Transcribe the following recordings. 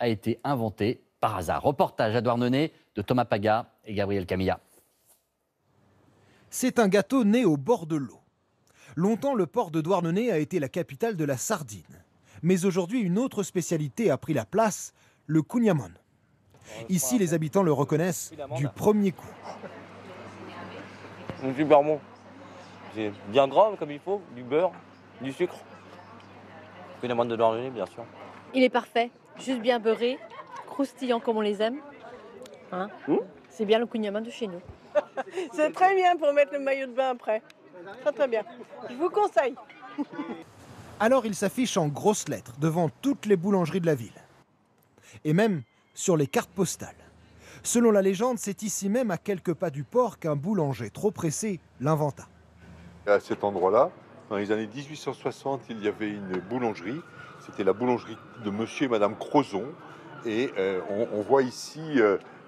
a été inventé par hasard. Reportage à Douarnenez de Thomas Paga et Gabriel Camilla. C'est un gâteau né au bord de l'eau. Longtemps, le port de Douarnenez a été la capitale de la sardine. Mais aujourd'hui, une autre spécialité a pris la place, le kouign-amann. Ici, les habitants le reconnaissent du premier coup. C'est super bon. C'est bien gras comme il faut, du beurre, du sucre. Kouign-amann de Douarnenez, bien sûr. Il est parfait, juste bien beurré, croustillant comme on les aime. Hein C'est bien le kouign-amann de chez nous. C'est très bien pour mettre le maillot de bain après. Très très bien. Je vous conseille. Alors il s'affiche en grosses lettres devant toutes les boulangeries de la ville. Et même sur les cartes postales. Selon la légende, c'est ici même à quelques pas du port qu'un boulanger trop pressé l'inventa. À cet endroit-là, dans les années 1860, il y avait une boulangerie. C'était la boulangerie de monsieur et madame Crozon. Et on voit ici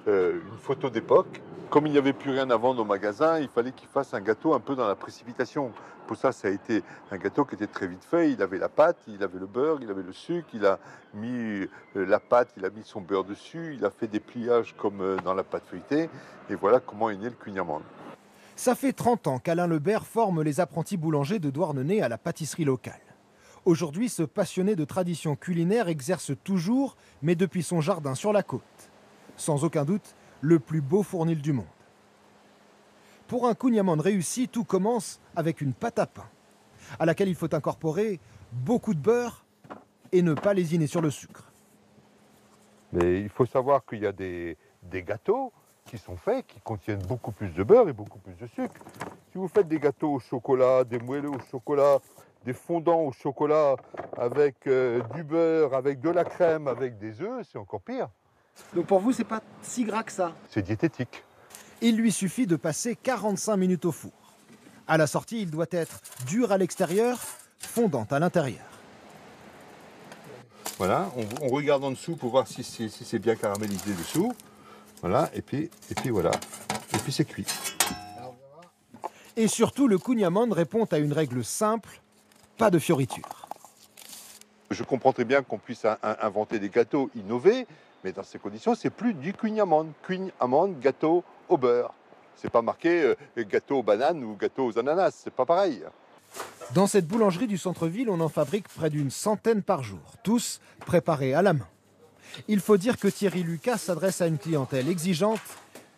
une photo d'époque. Comme il n'y avait plus rien à vendre au magasin, il fallait qu'il fasse un gâteau un peu dans la précipitation. Pour ça a été un gâteau qui était très vite fait. Il avait la pâte, il avait le beurre, il avait le sucre, il a mis la pâte, il a mis son beurre dessus, il a fait des pliages comme dans la pâte feuilletée. Et voilà comment est né le kouign-amann. Ça fait 30 ans qu'Alain Lebert forme les apprentis boulangers de Douarnenez à la pâtisserie locale. Aujourd'hui, ce passionné de tradition culinaire exerce toujours, mais depuis son jardin sur la côte. Sans aucun doute, le plus beau fournil du monde. Pour un kouign-amann réussi, tout commence avec une pâte à pain, à laquelle il faut incorporer beaucoup de beurre et ne pas lésiner sur le sucre. Mais il faut savoir qu'il y a des gâteaux qui sont faits, qui contiennent beaucoup plus de beurre et beaucoup plus de sucre. Si vous faites des gâteaux au chocolat, des moelleux au chocolat, des fondants au chocolat avec du beurre, avec de la crème, avec des œufs, c'est encore pire. Donc pour vous, c'est pas si gras que ça? C'est diététique. Il lui suffit de passer 45 minutes au four. À la sortie, il doit être dur à l'extérieur, fondant à l'intérieur. Voilà, on regarde en dessous pour voir si c'est bien caramélisé dessous. Voilà, et puis voilà. Et puis c'est cuit. Et surtout, le kouign-amann répond à une règle simple, pas de fioritures. Je comprends très bien qu'on puisse inventer des gâteaux innovés, mais dans ces conditions, c'est plus du kouign-amann. Kouign-amann, gâteau au beurre. C'est pas marqué gâteau aux bananes ou gâteau aux ananas, c'est pas pareil. Dans cette boulangerie du centre-ville, on en fabrique près d'une centaine par jour, tous préparés à la main. Il faut dire que Thierry Lucas s'adresse à une clientèle exigeante,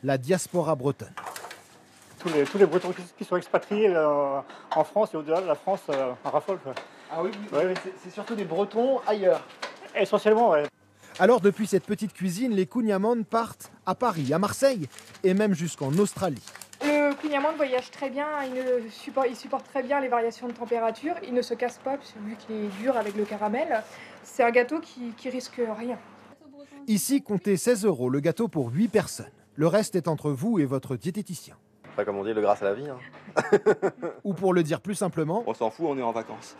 la diaspora bretonne. Tous les Bretons qui sont expatriés en France et au-delà de la France en raffolent. Ah oui, Ouais. c'est surtout des Bretons ailleurs. Essentiellement, ouais. Alors depuis cette petite cuisine, les kouign-amann partent à Paris, à Marseille et même jusqu'en Australie. Le kouign-amann voyage très bien, il supporte très bien les variations de température, il ne se casse pas vu qu'il est dur avec le caramel. C'est un gâteau qui risque rien. Ici, comptez 16 € le gâteau pour 8 personnes. Le reste est entre vous et votre diététicien. Pas comme on dit, le grâce à la vie. Ou pour le dire plus simplement, On s'en fout, on est en vacances.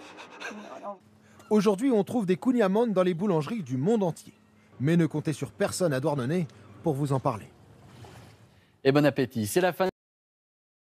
aujourd'hui on trouve des kouign-amann dans les boulangeries du monde entier. Mais ne comptez sur personne à Douarnenez pour vous en parler. Et bon appétit, c'est la fin.